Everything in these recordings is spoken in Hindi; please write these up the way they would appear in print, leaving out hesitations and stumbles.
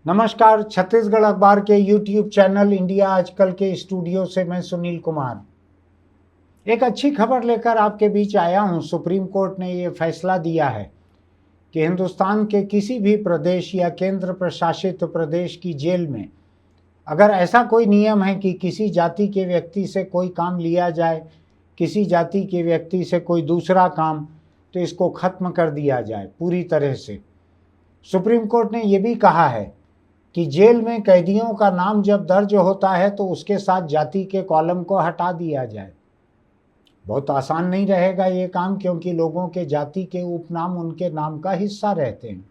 नमस्कार। छत्तीसगढ़ अखबार के यूट्यूब चैनल इंडिया आजकल के स्टूडियो से मैं सुनील कुमार एक अच्छी खबर लेकर आपके बीच आया हूं। सुप्रीम कोर्ट ने ये फैसला दिया है कि हिंदुस्तान के किसी भी प्रदेश या केंद्र प्रशासित प्रदेश की जेल में अगर ऐसा कोई नियम है कि किसी जाति के व्यक्ति से कोई काम लिया जाए, किसी जाति के व्यक्ति से कोई दूसरा काम, तो इसको खत्म कर दिया जाए पूरी तरह से। सुप्रीम कोर्ट ने यह भी कहा है कि जेल में कैदियों का नाम जब दर्ज होता है तो उसके साथ जाति के कॉलम को हटा दिया जाए। बहुत आसान नहीं रहेगा ये काम, क्योंकि लोगों के जाति के उपनाम उनके नाम का हिस्सा रहते हैं।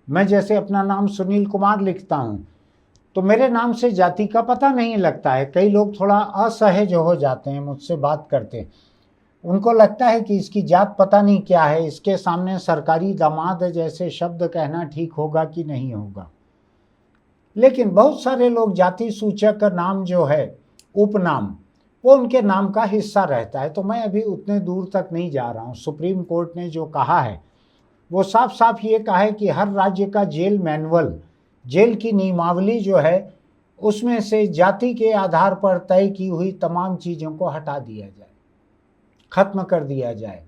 मैं जैसे अपना नाम सुनील कुमार लिखता हूं तो मेरे नाम से जाति का पता नहीं लगता है। कई लोग थोड़ा असहज हो जाते हैं मुझसे बात करते, उनको लगता है कि इसकी जात पता नहीं क्या है, इसके सामने सरकारी दामाद जैसे शब्द कहना ठीक होगा कि नहीं होगा। लेकिन बहुत सारे लोग जाति सूचक नाम जो है, उपनाम, वो उनके नाम का हिस्सा रहता है। तो मैं अभी उतने दूर तक नहीं जा रहा हूँ। सुप्रीम कोर्ट ने जो कहा है वो साफ साफ ये कहा है कि हर राज्य का जेल मैनुअल, जेल की नियमावली जो है, उसमें से जाति के आधार पर तय की हुई तमाम चीज़ों को हटा दिया जाए, खत्म कर दिया जाए।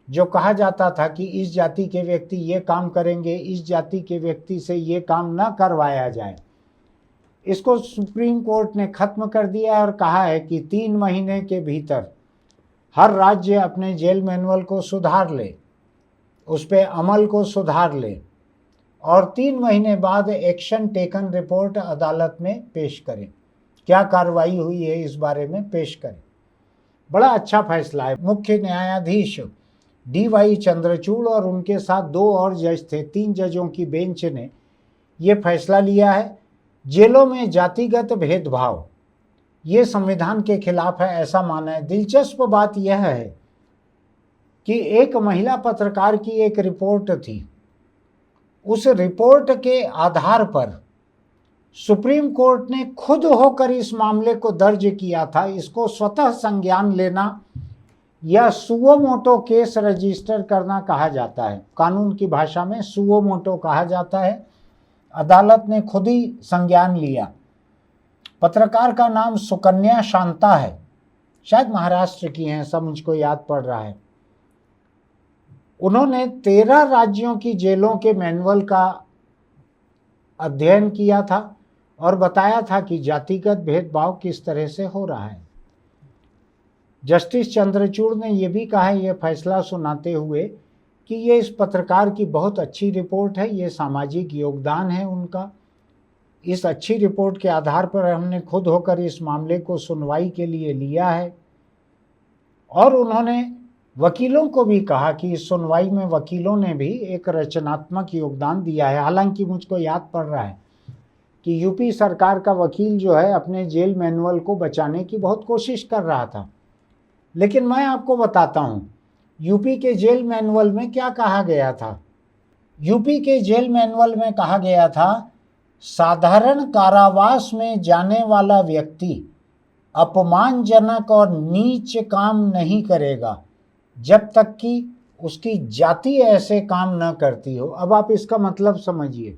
जो कहा जाता था कि इस जाति के व्यक्ति ये काम करेंगे, इस जाति के व्यक्ति से ये काम न करवाया जाए, इसको सुप्रीम कोर्ट ने खत्म कर दिया और कहा है कि 3 महीने के भीतर हर राज्य अपने जेल मैनुअल को सुधार ले, उस पर अमल को सुधार ले और 3 महीने बाद एक्शन टेकन रिपोर्ट अदालत में पेश करें। क्या कार्रवाई हुई है इस बारे में पेश करें। बड़ा अच्छा फैसला है। मुख्य न्यायाधीश DY चंद्रचूड़ और उनके साथ 2 और जज थे, 3 जजों की बेंच ने ये फैसला लिया है। जेलों में जातिगत भेदभाव ये संविधान के खिलाफ है, ऐसा माना है। दिलचस्प बात यह है कि एक महिला पत्रकार की एक रिपोर्ट थी, उस रिपोर्ट के आधार पर सुप्रीम कोर्ट ने खुद होकर इस मामले को दर्ज किया था। इसको स्वतः संज्ञान लेना या सुओ मोटो केस रजिस्टर करना कहा जाता है। कानून की भाषा में सुओ मोटो कहा जाता है। अदालत ने खुद ही संज्ञान लिया। पत्रकार का नाम सुकन्या शांता है, शायद महाराष्ट्र की हैं, सब मुझको याद पड़ रहा है। उन्होंने 13 राज्यों की जेलों के मैनुअल का अध्ययन किया था और बताया था कि जातिगत भेदभाव किस तरह से हो रहा है। जस्टिस चंद्रचूड़ ने यह भी कहा है, यह फैसला सुनाते हुए, कि ये इस पत्रकार की बहुत अच्छी रिपोर्ट है, ये सामाजिक योगदान है उनका। इस अच्छी रिपोर्ट के आधार पर हमने खुद होकर इस मामले को सुनवाई के लिए लिया है। और उन्होंने वकीलों को भी कहा कि इस सुनवाई में वकीलों ने भी एक रचनात्मक योगदान दिया है। हालांकि मुझको याद पड़ रहा है कि यूपी सरकार का वकील जो है अपने जेल मैनुअल को बचाने की बहुत कोशिश कर रहा था। लेकिन मैं आपको बताता हूं यूपी के जेल मैनुअल में क्या कहा गया था। यूपी के जेल मैनुअल में कहा गया था, साधारण कारावास में जाने वाला व्यक्ति अपमानजनक और नीच काम नहीं करेगा जब तक कि उसकी जाति ऐसे काम न करती हो। अब आप इसका मतलब समझिए।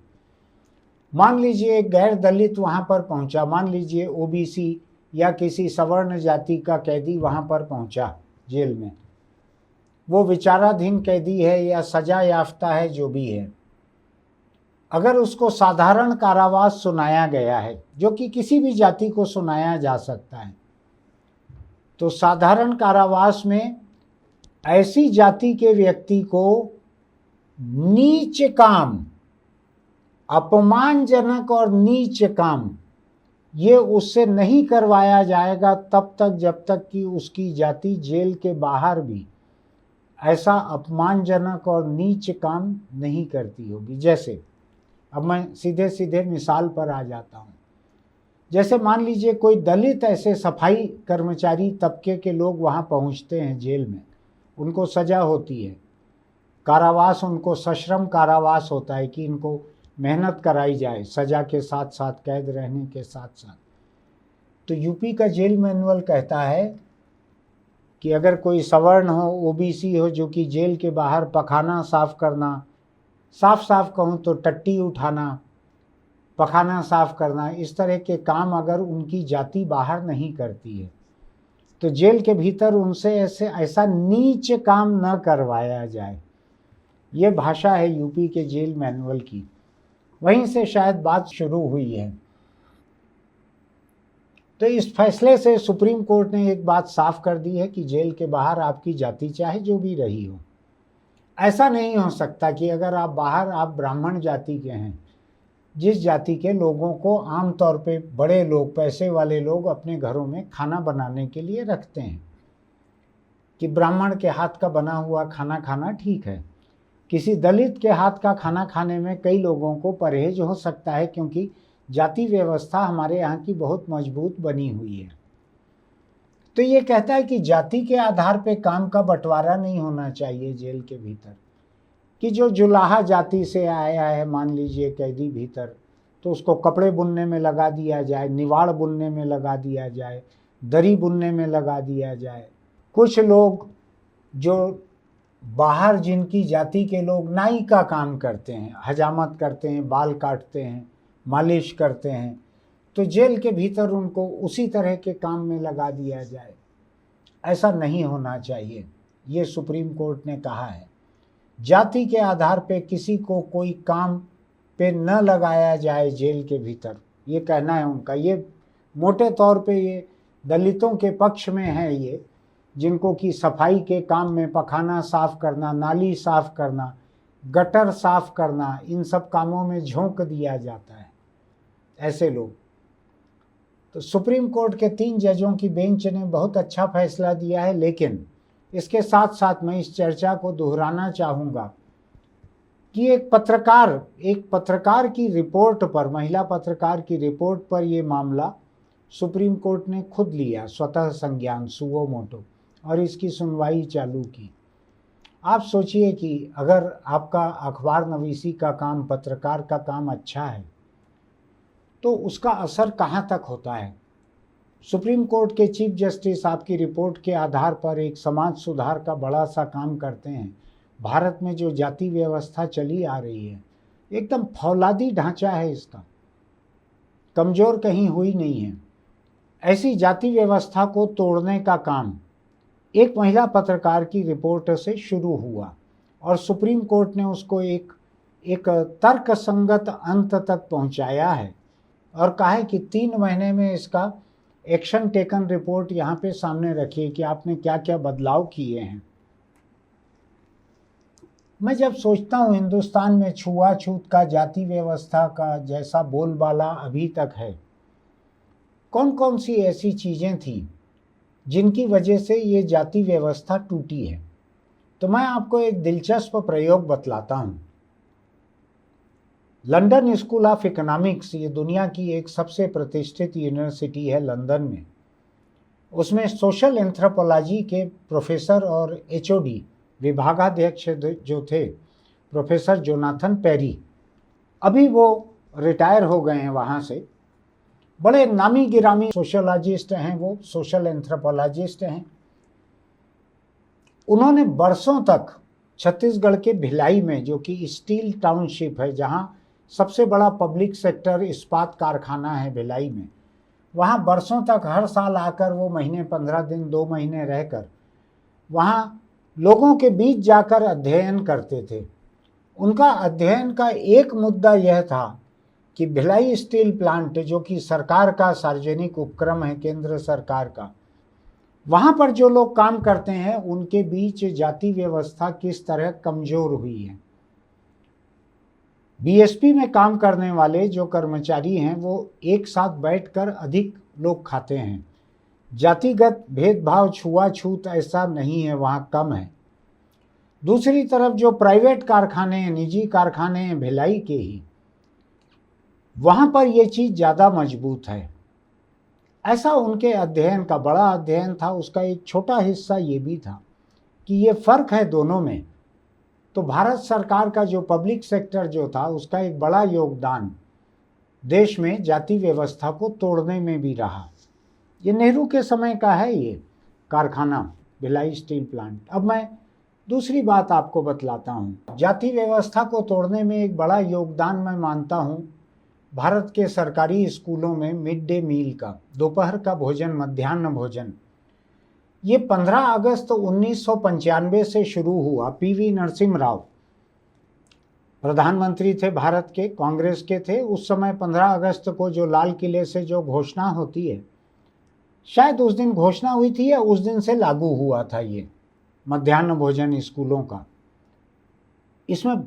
मान लीजिए एक गैर दलित वहां पर पहुंचा, मान लीजिए OBC या किसी सवर्ण जाति का कैदी वहां पर पहुंचा जेल में। वो विचाराधीन कैदी है या सजा याफ्ता है, जो भी है, अगर उसको साधारण कारावास सुनाया गया है, जो कि किसी भी जाति को सुनाया जा सकता है, तो साधारण कारावास में ऐसी जाति के व्यक्ति को नीच काम, अपमानजनक और नीच काम, ये उससे नहीं करवाया जाएगा तब तक जब तक कि उसकी जाति जेल के बाहर भी ऐसा अपमानजनक और नीच काम नहीं करती होगी। जैसे अब मैं सीधे सीधे मिसाल पर आ जाता हूँ। जैसे मान लीजिए कोई दलित ऐसे सफाई कर्मचारी तबके के लोग वहाँ पहुँचते हैं जेल में, उनको सजा होती है, कारावास उनको सश्रम कारावास होता है कि इनको मेहनत कराई जाए सजा के साथ साथ, कैद रहने के साथ साथ। तो यूपी का जेल मैनुअल कहता है कि अगर कोई सवर्ण हो, OBC हो, जो कि जेल के बाहर पखाना साफ करना, साफ साफ कहूँ तो टट्टी उठाना, पखाना साफ करना, इस तरह के काम अगर उनकी जाति बाहर नहीं करती है तो जेल के भीतर उनसे ऐसा नीच काम न करवाया जाए। ये भाषा है यूपी के जेल मैनुअल की, वहीं से शायद बात शुरू हुई है। तो इस फैसले से सुप्रीम कोर्ट ने एक बात साफ कर दी है कि जेल के बाहर आपकी जाति चाहे जो भी रही हो, ऐसा नहीं हो सकता कि अगर आप बाहर आप ब्राह्मण जाति के हैं, जिस जाति के लोगों को आमतौर पे बड़े लोग, पैसे वाले लोग अपने घरों में खाना बनाने के लिए रखते हैं, कि ब्राह्मण के हाथ का बना हुआ खाना खाना ठीक है। किसी दलित के हाथ का खाना खाने में कई लोगों को परहेज हो सकता है, क्योंकि जाति व्यवस्था हमारे यहाँ की बहुत मजबूत बनी हुई है। तो ये कहता है कि जाति के आधार पे काम का बंटवारा नहीं होना चाहिए जेल के भीतर, कि जो जुलाहा जाति से आया है, मान लीजिए कैदी भीतर, तो उसको कपड़े बुनने में लगा दिया जाए, निवाड़ बुनने में लगा दिया जाए, दरी बुनने में लगा दिया जाए। कुछ लोग जो बाहर जिनकी जाति के लोग नाई का काम करते हैं, हजामत करते हैं, बाल काटते हैं, मालिश करते हैं, तो जेल के भीतर उनको उसी तरह के काम में लगा दिया जाए। ऐसा नहीं होना चाहिए, ये सुप्रीम कोर्ट ने कहा है। जाति के आधार पे किसी को कोई काम पे न लगाया जाए जेल के भीतर, ये कहना है उनका। ये मोटे तौर पे ये दलितों के पक्ष में है, ये जिनको कि सफाई के काम में, पखाना साफ करना, नाली साफ करना, गटर साफ करना, इन सब कामों में झोंक दिया जाता है ऐसे लोग। तो सुप्रीम कोर्ट के 3 जजों की बेंच ने बहुत अच्छा फैसला दिया है, लेकिन इसके साथ साथ मैं इस चर्चा को दोहराना चाहूँगा कि एक पत्रकार की रिपोर्ट पर, महिला पत्रकार की रिपोर्ट पर ये मामला सुप्रीम कोर्ट ने खुद लिया, स्वतः संज्ञान, सुओ मोटो, और इसकी सुनवाई चालू की। आप सोचिए कि अगर आपका अखबार नवीसी का काम, पत्रकार का काम अच्छा है तो उसका असर कहाँ तक होता है। सुप्रीम कोर्ट के चीफ जस्टिस आपकी रिपोर्ट के आधार पर एक समाज सुधार का बड़ा सा काम करते हैं। भारत में जो जाति व्यवस्था चली आ रही है, एकदम फौलादी ढांचा है इसका, कमज़ोर कहीं हुई नहीं है। ऐसी जाति व्यवस्था को तोड़ने का काम एक महिला पत्रकार की रिपोर्ट से शुरू हुआ और सुप्रीम कोर्ट ने उसको एक तर्कसंगत अंत तक पहुंचाया है और कहा है कि 3 महीने में इसका एक्शन टेकन रिपोर्ट यहाँ पे सामने रखिए कि आपने क्या क्या बदलाव किए हैं। मैं जब सोचता हूँ हिंदुस्तान में छुआछूत का, जाति व्यवस्था का जैसा बोलबाला अभी तक है, कौन कौन सी ऐसी चीज़ें थी जिनकी वजह से ये जाति व्यवस्था टूटी है, तो मैं आपको एक दिलचस्प प्रयोग बतलाता हूँ। लंदन स्कूल ऑफ इकोनॉमिक्स, ये दुनिया की एक सबसे प्रतिष्ठित यूनिवर्सिटी है लंदन में, उसमें सोशल एंथ्रोपोलॉजी के प्रोफेसर और एचओडी विभागाध्यक्ष जो थे प्रोफेसर जोनाथन पेरी, अभी वो रिटायर हो गए हैं वहाँ से। बड़े नामी गिरामी सोशोलॉजिस्ट हैं, वो सोशल एंथ्रोपोलॉजिस्ट हैं। उन्होंने बरसों तक छत्तीसगढ़ के भिलाई में, जो कि स्टील टाउनशिप है, जहाँ सबसे बड़ा पब्लिक सेक्टर इस्पात कारखाना है भिलाई में, वहाँ बरसों तक हर साल आकर वो महीने 15 दिन 2 महीने रहकर वहाँ लोगों के बीच जाकर अध्ययन करते थे। उनका अध्ययन का एक मुद्दा यह था कि भिलाई स्टील प्लांट, जो कि सरकार का सार्वजनिक उपक्रम है, केंद्र सरकार का, वहाँ पर जो लोग काम करते हैं उनके बीच जाति व्यवस्था किस तरह कमज़ोर हुई है। बीएसपी में काम करने वाले जो कर्मचारी हैं वो एक साथ बैठकर अधिक लोग खाते हैं। जातिगत भेदभाव, छुआछूत ऐसा नहीं है, वहाँ कम है। दूसरी तरफ जो प्राइवेट कारखाने हैं, निजी कारखाने हैं भिलाई के ही, वहाँ पर ये चीज़ ज़्यादा मजबूत है। ऐसा उनके अध्ययन का बड़ा अध्ययन था। उसका एक छोटा हिस्सा ये भी था कि ये फ़र्क है दोनों में। तो भारत सरकार का जो पब्लिक सेक्टर जो था, उसका एक बड़ा योगदान देश में जाति व्यवस्था को तोड़ने में भी रहा। ये नेहरू के समय का है ये कारखाना, भिलाई स्टील प्लांट। अब मैं दूसरी बात आपको बतलाता हूँ। जाति व्यवस्था को तोड़ने में एक बड़ा योगदान मैं मानता हूँ भारत के सरकारी स्कूलों में मिड डे मील का, दोपहर का भोजन, मध्याह्न भोजन, ये 15 अगस्त 1995 से शुरू हुआ। पीवी नरसिम्हा राव प्रधानमंत्री थे भारत के, कांग्रेस के थे उस समय। 15 अगस्त को जो लाल किले से जो घोषणा होती है, शायद उस दिन घोषणा हुई थी या उस दिन से लागू हुआ था ये मध्याह्न भोजन स्कूलों का। इसमें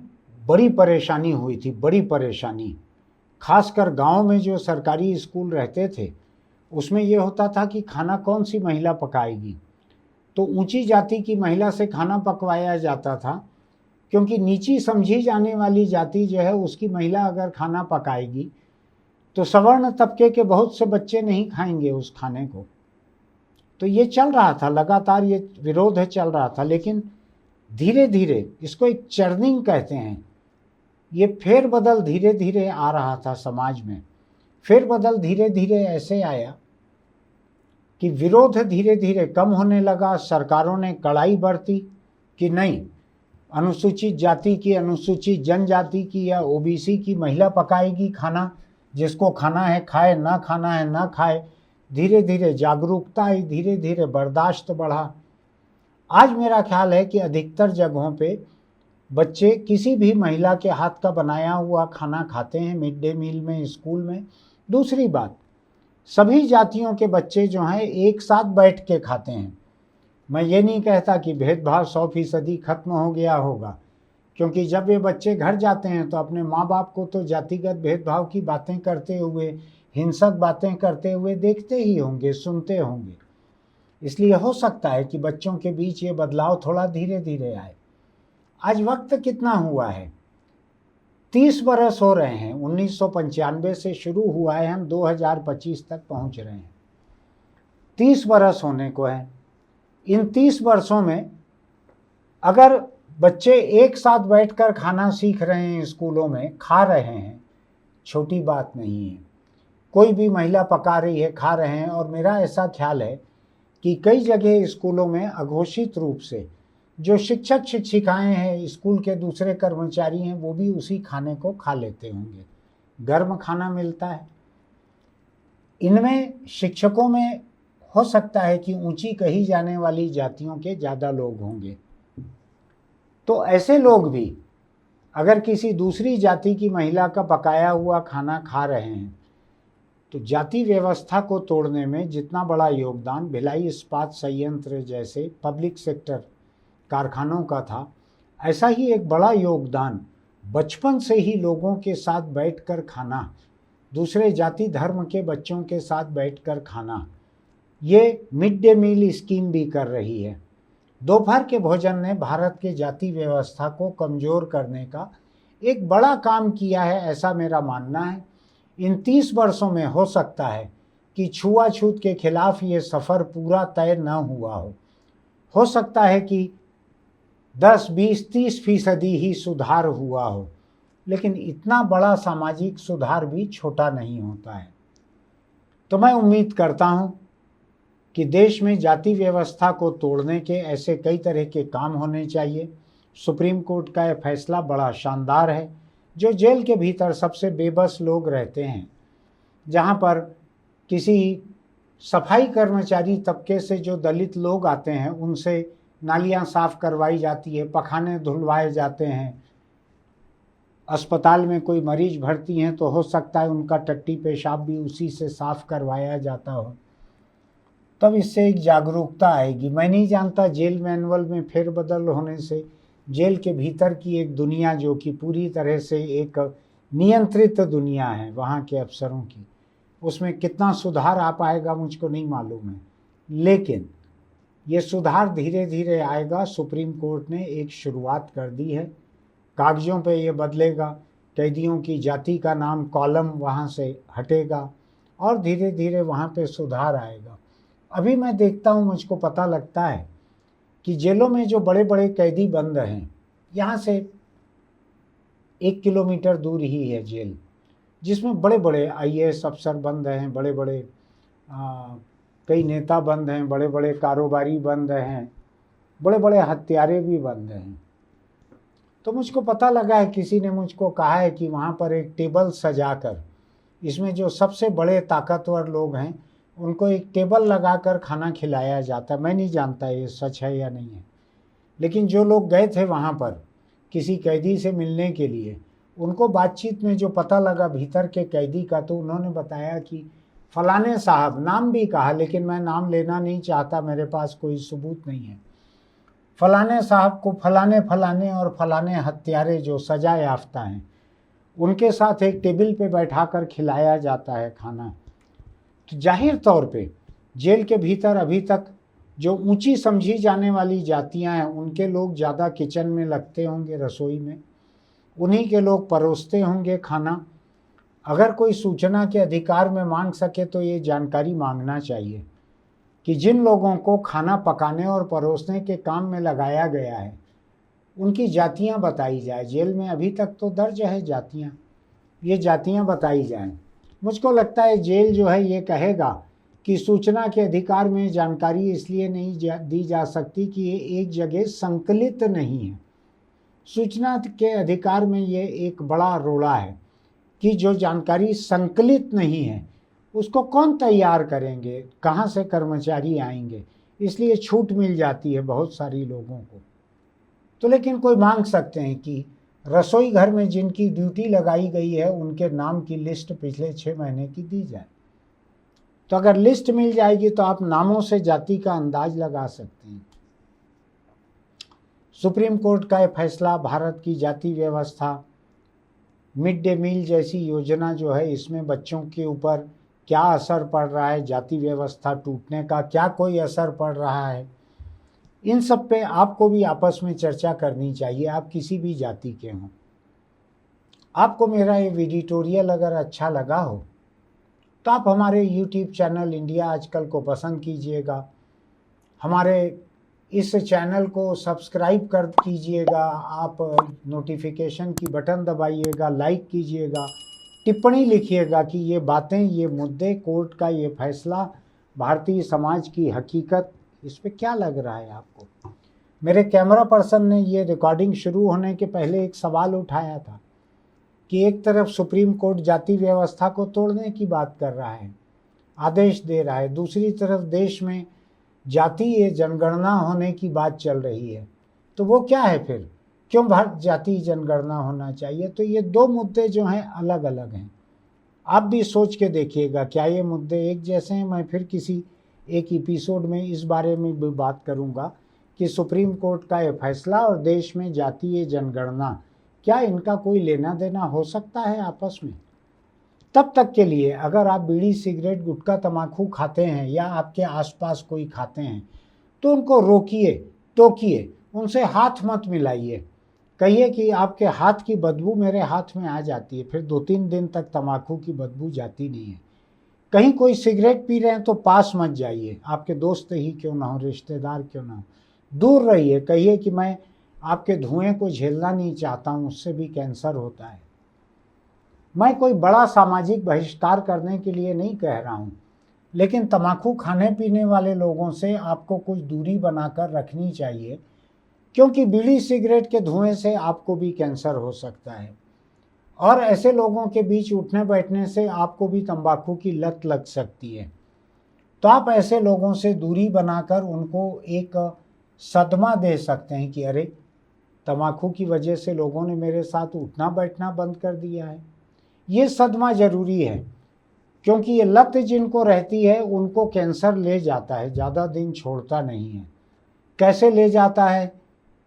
बड़ी परेशानी हुई थी, बड़ी परेशानी। खासकर गांव में जो सरकारी स्कूल रहते थे उसमें ये होता था कि खाना कौन सी महिला पकाएगी, तो ऊंची जाति की महिला से खाना पकवाया जाता था, क्योंकि नीची समझी जाने वाली जाति जो है उसकी महिला अगर खाना पकाएगी तो सवर्ण तबके के बहुत से बच्चे नहीं खाएंगे उस खाने को। तो ये चल रहा था लगातार, ये विरोध चल रहा था। लेकिन धीरे धीरे, इसको एक चर्निंग कहते हैं, ये फेरबदल धीरे धीरे आ रहा था समाज में। फेरबदल धीरे धीरे ऐसे आया कि विरोध धीरे धीरे कम होने लगा। सरकारों ने कड़ाई बरती कि नहीं, अनुसूचित जाति की, अनुसूचित जनजाति की या ओबीसी की महिला पकाएगी खाना, जिसको खाना है खाए, ना खाना है ना खाए। धीरे धीरे जागरूकता आई, धीरे धीरे बर्दाश्त बढ़ा। आज मेरा ख्याल है कि अधिकतर जगहों पे बच्चे किसी भी महिला के हाथ का बनाया हुआ खाना खाते हैं मिड डे मील में, स्कूल में। दूसरी बात, सभी जातियों के बच्चे जो हैं एक साथ बैठ के खाते हैं। मैं ये नहीं कहता कि भेदभाव 100% खत्म हो गया होगा, क्योंकि जब ये बच्चे घर जाते हैं तो अपने माँ बाप को तो जातिगत भेदभाव की बातें करते हुए, हिंसक बातें करते हुए देखते ही होंगे, सुनते होंगे। इसलिए हो सकता है कि बच्चों के बीच ये बदलाव थोड़ा धीरे धीरे आए। आज वक्त कितना हुआ है, 30 बरस हो रहे हैं। 1995 से शुरू हुआ है, हम 2025 तक पहुंच रहे हैं। 30 बरस होने को है। इन 30 वर्षों में अगर बच्चे एक साथ बैठकर खाना सीख रहे हैं, स्कूलों में खा रहे हैं, छोटी बात नहीं है। कोई भी महिला पका रही है, खा रहे हैं। और मेरा ऐसा ख्याल है कि कई जगह स्कूलों में अघोषित रूप से जो शिक्षक शिक्षिकाएं हैं, स्कूल के दूसरे कर्मचारी हैं, वो भी उसी खाने को खा लेते होंगे। गर्म खाना मिलता है। इनमें शिक्षकों में हो सकता है कि ऊंची कही जाने वाली जातियों के ज़्यादा लोग होंगे। तो ऐसे लोग भी अगर किसी दूसरी जाति की महिला का पकाया हुआ खाना खा रहे हैं, तो जाति व्यवस्था को तोड़ने में जितना बड़ा योगदान भिलाई इस्पात संयंत्र जैसे पब्लिक सेक्टर कारखानों का था, ऐसा ही एक बड़ा योगदान बचपन से ही लोगों के साथ बैठकर खाना, दूसरे जाति धर्म के बच्चों के साथ बैठकर खाना, ये मिड डे मील स्कीम भी कर रही है। दोपहर के भोजन ने भारत के जाति व्यवस्था को कमज़ोर करने का एक बड़ा काम किया है, ऐसा मेरा मानना है। इन 30 वर्षों में हो सकता है कि छुआछूत के खिलाफ ये सफ़र पूरा तय न हुआ हो सकता है कि 10, 20, 30% ही सुधार हुआ हो, लेकिन इतना बड़ा सामाजिक सुधार भी छोटा नहीं होता है। तो मैं उम्मीद करता हूँ कि देश में जाति व्यवस्था को तोड़ने के ऐसे कई तरह के काम होने चाहिए। सुप्रीम कोर्ट का यह फैसला बड़ा शानदार है। जो जेल के भीतर सबसे बेबस लोग रहते हैं, जहाँ पर किसी सफाई कर्मचारी तबके से जो दलित लोग आते हैं, उनसे नालियाँ साफ़ करवाई जाती है, पखाने धुलवाए जाते हैं। अस्पताल में कोई मरीज भर्ती हैं तो हो सकता है उनका टट्टी पेशाब भी उसी से साफ़ करवाया जाता हो। तब इससे एक जागरूकता आएगी। मैं नहीं जानता जेल मैनुअल में फेरबदल होने से जेल के भीतर की एक दुनिया जो कि पूरी तरह से एक नियंत्रित दुनिया है वहाँ के अफसरों की, उसमें कितना सुधार आ पाएगा मुझको नहीं मालूम है। लेकिन ये सुधार धीरे धीरे आएगा। सुप्रीम कोर्ट ने एक शुरुआत कर दी है, कागज़ों पे ये बदलेगा। कैदियों की जाति का नाम कॉलम वहाँ से हटेगा और धीरे धीरे वहाँ पे सुधार आएगा। अभी मैं देखता हूँ, मुझको पता लगता है कि जेलों में जो बड़े बड़े कैदी बंद हैं, यहाँ से 1 किलोमीटर दूर ही है जेल, जिसमें बड़े बड़े आईएएस अफसर बंद हैं, बड़े बड़े कई नेता बंद हैं, बड़े बड़े कारोबारी बंद हैं, बड़े बड़े हत्यारे भी बंद हैं। तो मुझको पता लगा है, किसी ने मुझको कहा है कि वहाँ पर एक टेबल सजाकर इसमें जो सबसे बड़े ताकतवर लोग हैं उनको एक टेबल लगाकर खाना खिलाया जाता है। मैं नहीं जानता ये सच है या नहीं है, लेकिन जो लोग गए थे वहाँ पर किसी कैदी से मिलने के लिए, उनको बातचीत में जो पता लगा भीतर के कैदी का, तो उन्होंने बताया कि फलाने साहब, नाम भी कहा लेकिन मैं नाम लेना नहीं चाहता, मेरे पास कोई सबूत नहीं है, फलाने साहब को फलाने फलाने और फलाने हत्यारे जो सजा याफ्ता हैं उनके साथ एक टेबल पे बैठाकर खिलाया जाता है खाना। तो जाहिर तौर पे जेल के भीतर अभी तक जो ऊंची समझी जाने वाली जातियां हैं उनके लोग ज़्यादा किचन में लगते होंगे, रसोई में, उन्हीं के लोग परोसते होंगे खाना। अगर कोई सूचना के अधिकार में मांग सके तो ये जानकारी मांगना चाहिए कि जिन लोगों को खाना पकाने और परोसने के काम में लगाया गया है उनकी जातियां बताई जाए। जेल में अभी तक तो दर्ज है जातियां, ये जातियां बताई जाएं। मुझको लगता है जेल जो है ये कहेगा कि सूचना के अधिकार में जानकारी इसलिए नहीं दी जा सकती कि ये एक जगह संकलित नहीं है। सूचना के अधिकार में ये एक बड़ा रोड़ा है कि जो जानकारी संकलित नहीं है उसको कौन तैयार करेंगे, कहाँ से कर्मचारी आएंगे, इसलिए छूट मिल जाती है बहुत सारी लोगों को। तो लेकिन कोई मांग सकते हैं कि रसोई घर में जिनकी ड्यूटी लगाई गई है उनके नाम की लिस्ट पिछले 6 महीने की दी जाए। तो अगर लिस्ट मिल जाएगी तो आप नामों से जाति का अंदाज लगा सकते हैं। सुप्रीम कोर्ट का यह फैसला भारत की जाति व्यवस्था, मिड डे मील जैसी योजना जो है इसमें बच्चों के ऊपर क्या असर पड़ रहा है, जाति व्यवस्था टूटने का क्या कोई असर पड़ रहा है, इन सब पे आपको भी आपस में चर्चा करनी चाहिए। आप किसी भी जाति के हों, आपको मेरा ये एडिटोरियल अगर अच्छा लगा हो तो आप हमारे यूट्यूब चैनल इंडिया आजकल को पसंद कीजिएगा, हमारे इस चैनल को सब्सक्राइब कर कीजिएगा, आप नोटिफिकेशन की बटन दबाइएगा, लाइक कीजिएगा, टिप्पणी लिखिएगा कि ये बातें, ये मुद्दे, कोर्ट का ये फैसला, भारतीय समाज की हकीकत, इस पे क्या लग रहा है आपको। मेरे कैमरा पर्सन ने ये रिकॉर्डिंग शुरू होने के पहले एक सवाल उठाया था कि एक तरफ सुप्रीम कोर्ट जाति व्यवस्था को तोड़ने की बात कर रहा है, आदेश दे रहा है, दूसरी तरफ देश में जातीय जनगणना होने की बात चल रही है, तो वो क्या है फिर, क्यों भारत जातीय जनगणना होना चाहिए। तो ये दो मुद्दे जो हैं अलग अलग हैं, आप भी सोच के देखिएगा क्या ये मुद्दे एक जैसे हैं। मैं फिर किसी एक एपिसोड में इस बारे में भी बात करूंगा कि सुप्रीम कोर्ट का ये फैसला और देश में जातीय जनगणना, क्या इनका कोई लेना देना हो सकता है आपस में। तब तक के लिए अगर आप बीड़ी, सिगरेट, गुटखा, तम्बाकू खाते हैं या आपके आसपास कोई खाते हैं तो उनको रोकिए, टोकिए, उनसे हाथ मत मिलाइए, कहिए कि आपके हाथ की बदबू मेरे हाथ में आ जाती है, फिर 2-3 दिन तक तम्बाकू की बदबू जाती नहीं है। कहीं कोई सिगरेट पी रहे हैं तो पास मत जाइए, आपके दोस्त ही क्यों ना हो, रिश्तेदार क्यों ना हो, दूर रहिए, कहिए कि मैं आपके धुएं को झेलना नहीं चाहता हूँ, उससे भी कैंसर होता है। मैं कोई बड़ा सामाजिक बहिष्कार करने के लिए नहीं कह रहा हूँ, लेकिन तम्बाकू खाने पीने वाले लोगों से आपको कुछ दूरी बनाकर रखनी चाहिए, क्योंकि बीड़ी सिगरेट के धुएं से आपको भी कैंसर हो सकता है और ऐसे लोगों के बीच उठने बैठने से आपको भी तंबाकू की लत लग सकती है। तो आप ऐसे लोगों से दूरी बनाकर उनको एक सदमा दे सकते हैं कि अरे, तंबाकू की वजह से लोगों ने मेरे साथ उठना बैठना बंद कर दिया है। ये सदमा ज़रूरी है, क्योंकि ये लत जिनको रहती है उनको कैंसर ले जाता है, ज़्यादा दिन छोड़ता नहीं है। कैसे ले जाता है,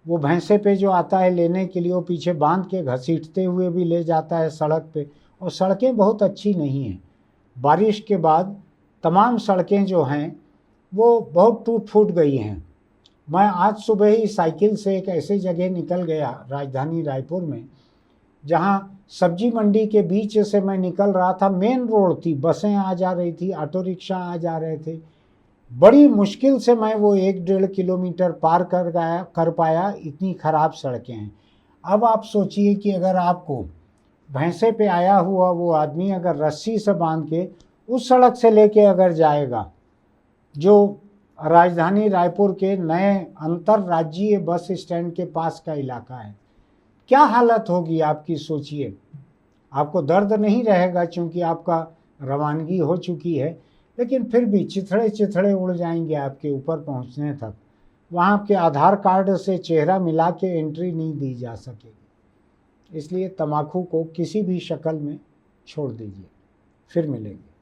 वो भैंसे पे जो आता है लेने के लिए, वो पीछे बांध के घसीटते हुए भी ले जाता है सड़क पे, और सड़कें बहुत अच्छी नहीं हैं। बारिश के बाद तमाम सड़कें जो हैं वो बहुत टूट फूट गई हैं। मैं आज सुबह ही साइकिल से एक ऐसे जगह निकल गया राजधानी रायपुर में, जहाँ सब्जी मंडी के बीच से मैं निकल रहा था, मेन रोड थी, बसें आ जा रही थी, ऑटो रिक्शा आ जा रहे थे, बड़ी मुश्किल से मैं वो 1-1.5 किलोमीटर पार कर पाया, इतनी ख़राब सड़कें हैं। अब आप सोचिए कि अगर आपको भैंसे पे आया हुआ वो आदमी अगर रस्सी से बांध के उस सड़क से लेके अगर जाएगा जो राजधानी रायपुर के नए अंतर्राज्यीय बस स्टैंड के पास का इलाका है, क्या हालत होगी आपकी, सोचिए। आपको दर्द नहीं रहेगा क्योंकि आपका रवानगी हो चुकी है, लेकिन फिर भी चिथड़े चिथड़े उड़ जाएंगे आपके ऊपर पहुंचने तक। वहाँ आपके आधार कार्ड से चेहरा मिला के एंट्री नहीं दी जा सकेगी। इसलिए तम्बाकू को किसी भी शक्ल में छोड़ दीजिए। फिर मिलेंगे।